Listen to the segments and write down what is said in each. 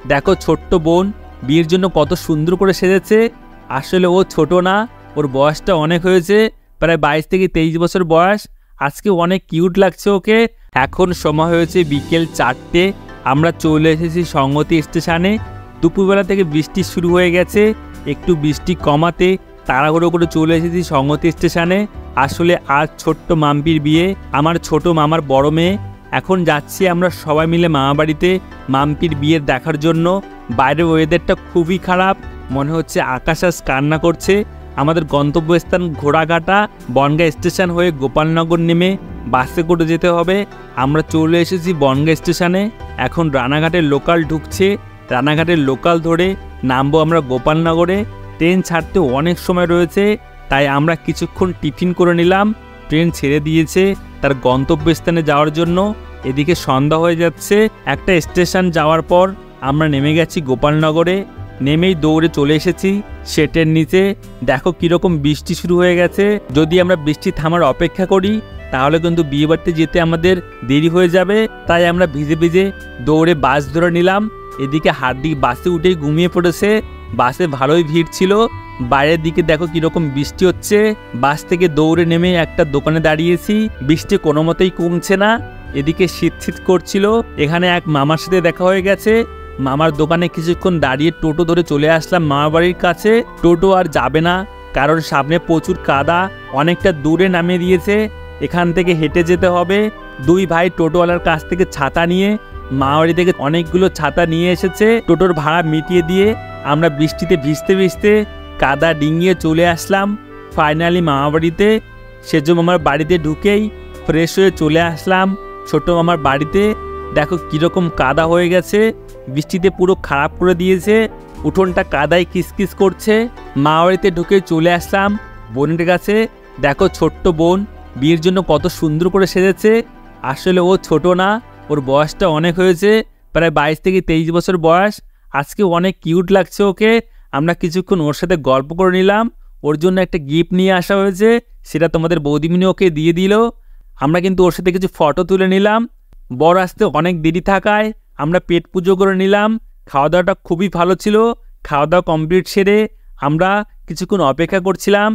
দেখো ছোট্ট বোন বিয়ের জন্য কত সুন্দর করে সেজেছে। আসলে ও ছোট না, ওর বয়সটা অনেক হয়েছে, প্রায় 22 থেকে 23 বছর বয়স। আজকে অনেক কিউট লাগছে ওকে। এখন সময় হয়েছে বিকেল 4টে। আমরা চলে এসেছি সংগতি স্টেশনে। দুপুরবেলা থেকে বৃষ্টি শুরু হয়ে গেছে, একটু বৃষ্টি কমাতে তাড়াহুড়ো করে চলে এসেছি সংগতি স্টেশনে। আসলে আজ ছোট্ট মাম্পির বিয়ে, আমার ছোট মামার বড় মেয়ে। এখন যাচ্ছি আমরা সবাই মিলে মামাবাড়িতে মাম্পির বিয়ের দেখার জন্য। বাইরের ওয়েদারটা খুবই খারাপ, মনে হচ্ছে আকাশ আজ কান্না করছে। আমাদের গন্তব্যস্থান ঘোড়াঘাটা, বনগাঁ স্টেশন হয়ে গোপালনগর নেমে বাসে করে যেতে হবে। আমরা চলে এসেছি বনগাঁ স্টেশনে। এখন রানাঘাটের লোকাল ঢুকছে, রানাঘাটের লোকাল ধরে নামবো আমরা গোপালনগরে। ট্রেন ছাড়তে অনেক সময় রয়েছে, তাই আমরা কিছুক্ষণ টিফিন করে নিলাম। ট্রেন ছেড়ে দিয়েছে তার গন্তব্যস্থানে যাওয়ার জন্য। এদিকে সন্ধ্যা হয়ে যাচ্ছে। একটা স্টেশন যাওয়ার পর আমরা নেমে গেছি গোপালনগরে। নেমেই দৌড়ে চলে এসেছি শেটের নিচে। দেখো কীরকম বৃষ্টি শুরু হয়ে গেছে। যদি আমরা বৃষ্টি থামার অপেক্ষা করি তাহলে কিন্তু বিয়েবাড়িতে যেতে আমাদের দেরি হয়ে যাবে। তাই আমরা ভিজে ভিজে দৌড়ে বাস ধরে নিলাম। এদিকে হার্দিক বাসে উঠেই ঘুমিয়ে পড়েছে। বাসে ভালোই ভিড় ছিল। বাইরের দিকে দেখো কীরকম বৃষ্টি হচ্ছে। বাস থেকে দৌড়ে নেমে একটা দোকানে দাঁড়িয়েছি। বৃষ্টি কোনো মতেই কমছে না। এদিকে শীত শীত করছিল। এখানে এক মামার সাথে দেখা হয়ে গেছে। মামার দোকানে কিছুক্ষণ দাঁড়িয়ে টোটো ধরে চলে আসলাম মামার বাড়ির কাছে। টোটো আর যাবে না, কারণ সামনে প্রচুর কাদা, অনেকটা দূরে নামিয়ে দিয়েছে। এখান থেকে হেঁটে যেতে হবে। দুই ভাই টোটোওয়ালার কাছ থেকে ছাতা নিয়ে মামাবাড়ি থেকে অনেকগুলো ছাতা নিয়ে এসেছে। টোটোর ভাড়া মিটিয়ে দিয়ে আমরা বৃষ্টিতে ভিজতে ভিজতে কাদা ডিঙিয়ে চলে আসলাম ফাইনালি মামাবাড়িতে। সেজো মামার বাড়িতে ঢুকেই ফ্রেশ হয়ে চলে আসলাম ছোট মামার বাড়িতে। দেখো কীরকম কাদা হয়ে গেছে, বৃষ্টিতে পুরো খারাপ করে দিয়েছে। উঠোনটা কাদায় কিসকিস করছে। মামাবাড়িতে ঢুকে চলে আসলাম বোনের কাছে। দেখো ছোট্ট বোন বিয়ের জন্য কত সুন্দর করে সেজেছে। আসলে ও ছোট না, ওর বয়সটা অনেক হয়েছে, প্রায় 22 থেকে 23 বছর বয়স। আজকে অনেক কিউট লাগছে ওকে। আমরা কিছুক্ষণ ওর সাথে গল্প করে নিলাম। ওর জন্য একটা গিফট নিয়ে আসা হয়েছে, সেটা তোমাদের বৌদিমণি ওকে দিয়ে দিল। আমরা কিন্তু ওর সাথে কিছু ফটো তুলে নিলাম। বর আসতে অনেক দেরি থাকায় আমরা পেট পুজো করে নিলাম। খাওয়া দাওয়াটা খুবই ভালো ছিল। খাওয়া দাওয়া কমপ্লিট সেরে আমরা কিছুক্ষণ অপেক্ষা করছিলাম।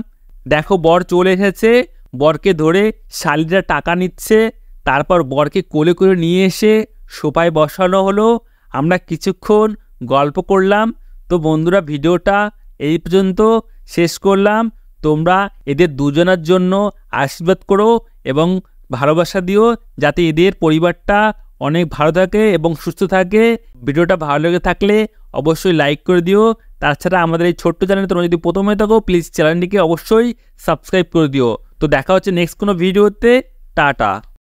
দেখো বর চলে এসেছে। বরকে ধরে শালিরা টাকা নিচ্ছে। তারপর বরকে কোলে করে নিয়ে এসে সোফায় বসানো হলো। আমরা কিছুক্ষণ গল্প করলাম। তো বন্ধুরা, ভিডিওটা এই পর্যন্ত শেষ করলাম। তোমরা এদের দুজনের জন্য আশীর্বাদ করো এবং ভালোবাসা দিও, যাতে এদের পরিবারটা অনেক ভালো থাকে এবং সুস্থ থাকে। ভিডিওটা ভালো লেগে থাকলে অবশ্যই লাইক করে দিও। তাছাড়া আমাদের এই ছোট্ট চ্যানেলে তোমরা যদি প্রথম হয়ে থাকো, প্লিজ চ্যানেলটিকে অবশ্যই সাবস্ক্রাইব করে দিও। তো দেখা হচ্ছে নেক্সট কোনো ভিডিওতে। টাটা।